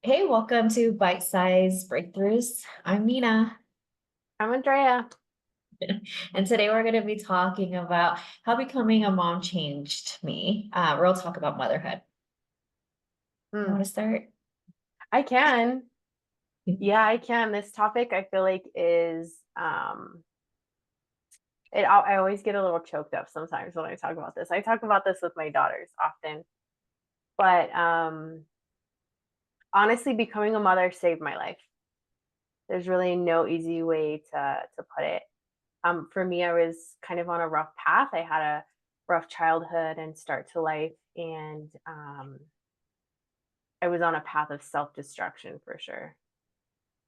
Hey, welcome to Bite Size Breakthroughs. I'm Nina, I'm Andrea. and today we're going to be talking about how becoming a mom changed me. We'll talk about motherhood. You Hmm. want to start? I can. Yeah, I can. This topic I feel like is I always get a little choked up sometimes when I talk about this. I talk about this with my daughters often. But honestly, becoming a mother saved my life. There's really no easy way to put it. For me, I was kind of on a rough path. I had a rough childhood and start to life, and I was on a path of self-destruction for sure.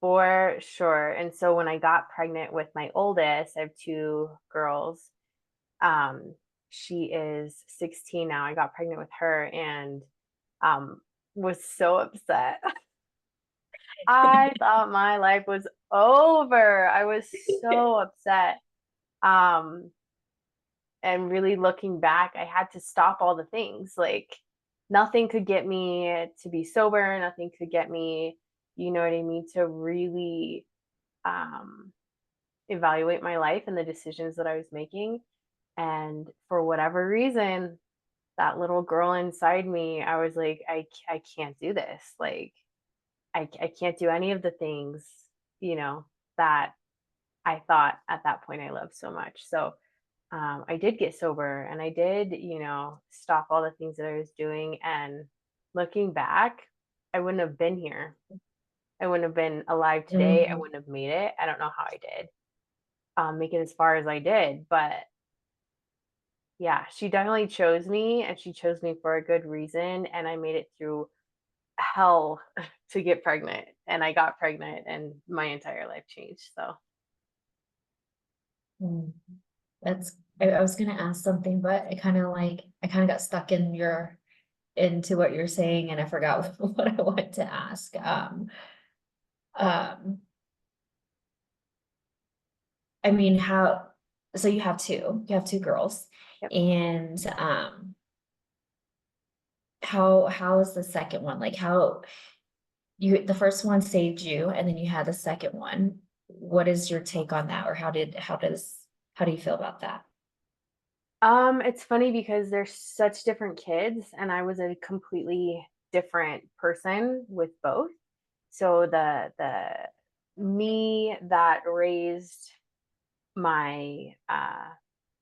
For sure. And so when I got pregnant with my oldest, I have two girls. Um, she is 16 now. I got pregnant with her and um, was so upset. I thought my life was over. I was so upset. Um, and really looking back, I had to stop all the things. Like nothing could get me to be sober, nothing could get me, you know what I mean, to really um evaluate my life and the decisions that I was making. And for whatever reason, that little girl inside me, I was like, I can't do this. Like, I can't do any of the things, you know, that I thought at that point I loved so much. So I did get sober and I did, stop all the things that I was doing. And looking back, I wouldn't have been here. I wouldn't have been alive today. I Mhm. wouldn't have made it. I don't know how I did make it as far as I did. But yeah, she definitely chose me and she chose me for a good reason. And I made it through hell to get pregnant. And I got pregnant and my entire life changed. So, Mm. I was going to ask something, but I kind of got stuck into what you're saying and I forgot what I wanted to ask. Um, I mean, so you have two girls yep. and, how is the second one? Like the first one saved you and then you had the second one. What is your take on that? Or how do you feel about that? It's funny because they're such different kids and I was a completely different person with both. So the me that raised my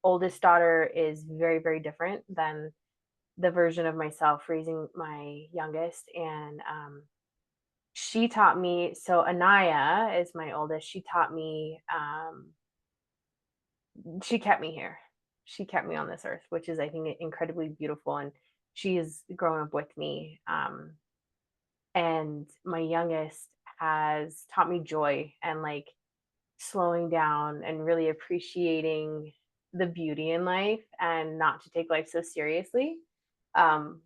oldest daughter is very, very different than the version of myself raising my youngest. And she taught me, so Anaya is my oldest. She taught me, she kept me here. She kept me on this earth, which is, I think, incredibly beautiful. And she has grown up with me. And my youngest has taught me joy and like slowing down and really appreciating the beauty in life and not to take life so seriously.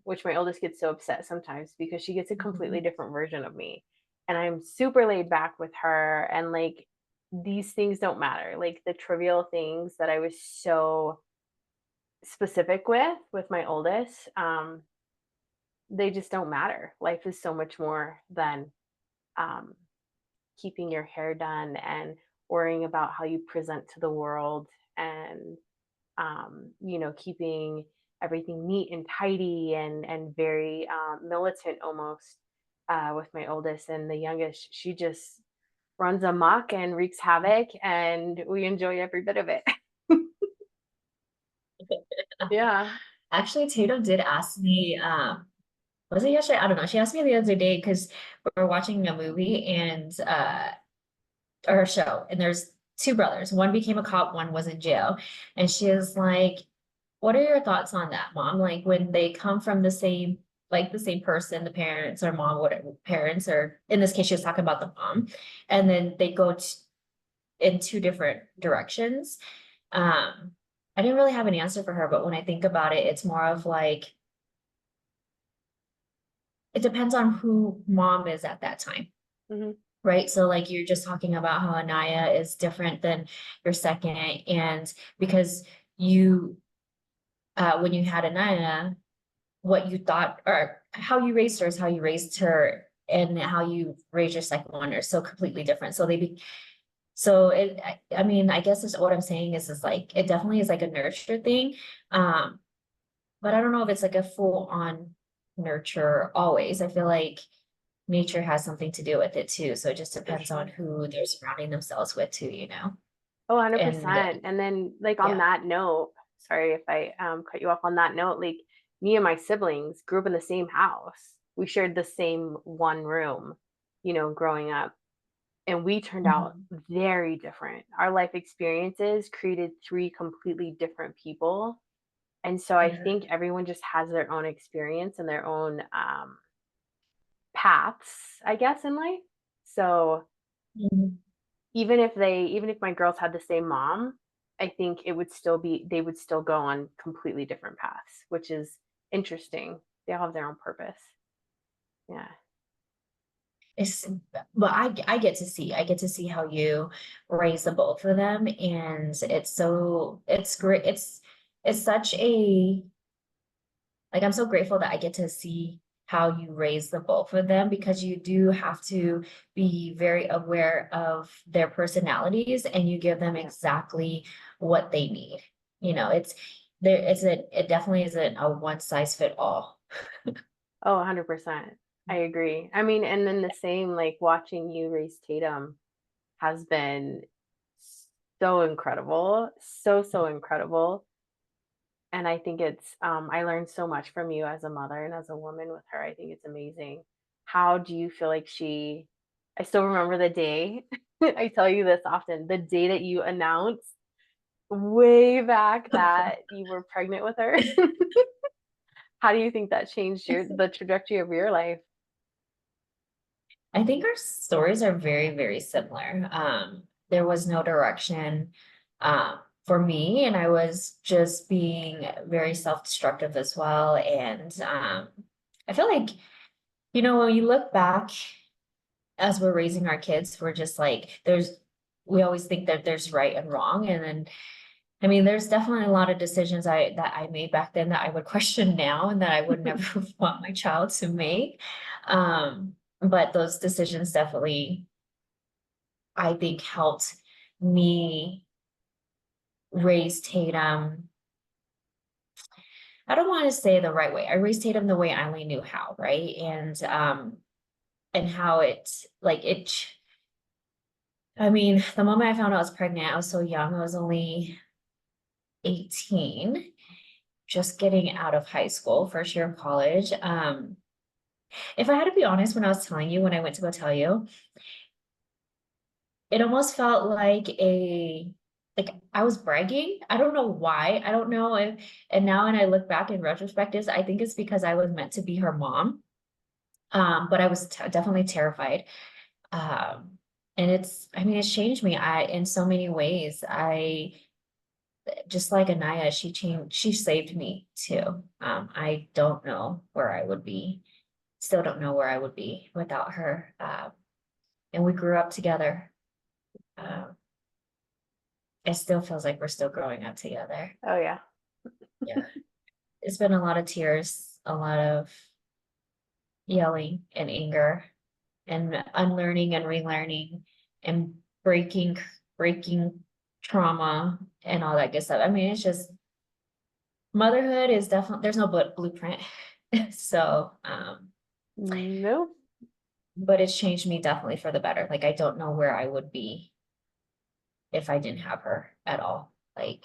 Which my oldest gets so upset sometimes because she gets a completely Mhm. different version of me. And I'm super laid back with her. And like these things don't matter. Like the trivial things that I was so specific with my oldest, they just don't matter. Life is so much more than um, keeping your hair done and worrying about how you present to the world and keeping everything neat and tidy and very militant almost with my oldest. And the youngest, she just runs amok and wreaks havoc and we enjoy every bit of it. Yeah. Actually, Tatum did ask me, was it yesterday? I don't know. She asked me the other day because we were watching a movie or a show, and there's two brothers. One became a cop, one was in jail. And she was like, what are your thoughts on that, mom? Like when they come from the same person, the parents or mom, whatever parents, or in this case, she was talking about the mom, and then they go in two different directions. Um, I didn't really have an answer for her, but when I think about it, it's more of like it depends on who mom is at that time. Hmm. Right. So like you're just talking about how Anaya is different than your second. And because you when you had Anaya, what you thought or how you raised her is how you raised her and how you raise your second one are so completely different. So so I mean, I guess is what I'm saying is like, it definitely is like a nurture thing. Um, but I don't know if it's like a full on nurture always. I feel like nature has something to do with it too. So it just For depends on sure. who they're surrounding themselves with too, you know? Oh, And 100%. And then like on yeah. that note, sorry if I cut you off on that note, like me and my siblings grew up in the same house. We shared the same one room, growing up, and we turned out Mhm. very different. Our life experiences created three completely different people. And so I Yeah. think everyone just has their own experience and their own paths, I guess, in life. So Mhm. even if my girls had the same mom, I think they would still go on completely different paths, which is interesting. They all have their own purpose. Yeah. It's, but I get to see how you raise the both of them. And it's great. It's such a, like, I'm so grateful that I get to see how you raise the both of them, because you do have to be very aware of their personalities and you give them Yeah. exactly what they need. You know, it definitely isn't a one size fit all. Oh, 100%. I agree. I mean, and then the same, like watching you raise Tatum has been so incredible, so incredible. And I think I learned so much from you as a mother and as a woman with her. I think it's amazing. How do you feel like I still remember the day. I tell you this often, the day that you announced way back that you were pregnant with her. How do you think that changed the trajectory of your life? I think our stories are very, very similar. There was no direction for me, and I was just being very self-destructive as well. And I feel like, when you look back as we're raising our kids, we're just like, we always think that there's right and wrong. And then, I mean, there's definitely a lot of decisions that I made back then that I would question now and that I would never want my child to make. But those decisions definitely, I think, helped me raise Tatum. I don't want to say the right way. I raised Tatum the way I only knew how, right? And how I mean, the moment I found out I was pregnant, I was so young. I was only 18, just getting out of high school, first year of college. If I had to be honest, when I was telling you, when I went to go tell you, it almost felt like I was bragging. I don't know why. I don't know if, and now when I look back in retrospectives, I think it's because I was meant to be her mom. But I was definitely terrified. Um, and I mean, it's changed me. In so many ways. Just like Anaya, she saved me too. I don't know where I would be, still don't know where I would be without her. And we grew up together. Um, it still feels like we're still growing up together. Oh yeah. Yeah. It's been a lot of tears, a lot of yelling and anger and unlearning and relearning and breaking trauma and all that good stuff. I mean, it's just motherhood is definitely, there's no blueprint. So, Nope. but it's changed me definitely for the better. Like, I don't know where I would be if I didn't have her at all. Like,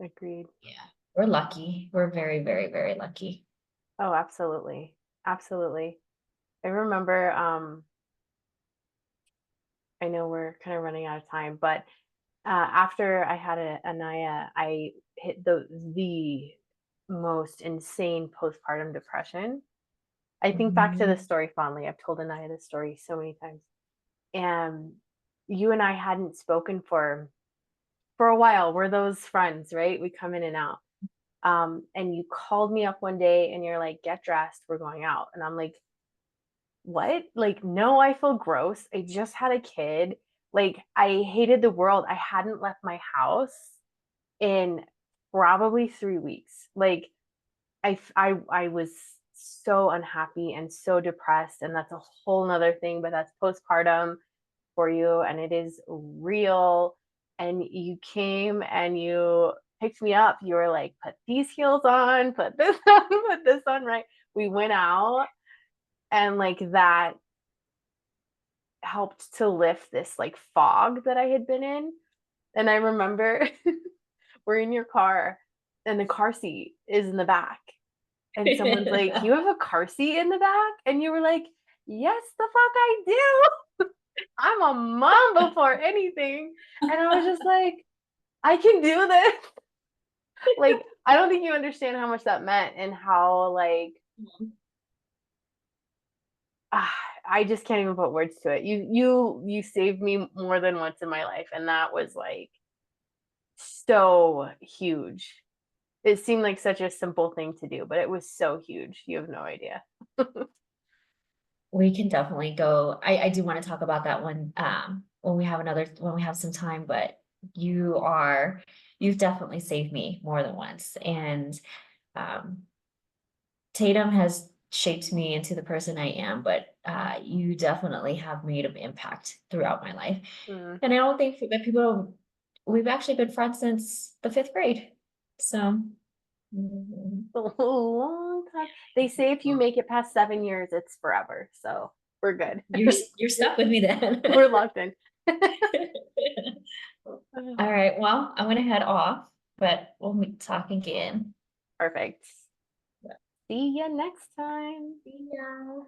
Agreed. yeah, we're lucky. We're very, very, very lucky. Oh, absolutely. Absolutely. I remember, I know we're kind of running out of time, but after I had Anaya, I hit the most insane postpartum depression. I think back to this Mhm. story fondly. I've told Anaya this story so many times. And you and I hadn't spoken for a while. We're those friends, right? We come in and out. And you called me up one day and you're like, get dressed, we're going out. And I'm like, what? Like, no, I feel gross. I just had a kid. Like, I hated the world. I hadn't left my house in probably 3 weeks. Like, I was so unhappy and so depressed. And that's a whole nother thing, but that's postpartum for you. And it is real. And you came and you picked me up. You were like, put these heels on, put this on, put this on, right? We went out and like that helped to lift this like fog that I had been in. And I remember we're in your car and the car seat is in the back. And someone's like, "You have a car seat in the back?" And you were like, "Yes, the fuck I do. I'm a mom before anything." And I was just like, "I can do this." Like, I don't think you understand how much that meant and how like I just can't even put words to it. You saved me more than once in my life, and that was like so huge. It seemed like such a simple thing to do, but it was so huge. You have no idea. We can definitely go. I do want to talk about that one when we have some time, but you've definitely saved me more than once. And um Tatum has shaped me into the person I am, but you definitely have made an impact throughout my life. Mm. And I don't think that we've actually been friends since the fifth grade. So mhm. A long time. They say if you make it past 7 years, it's forever. So we're good. You're stuck with me then. We're locked in. All right, well, I'm gonna head off, but talk again. Perfect. See you next time. See ya.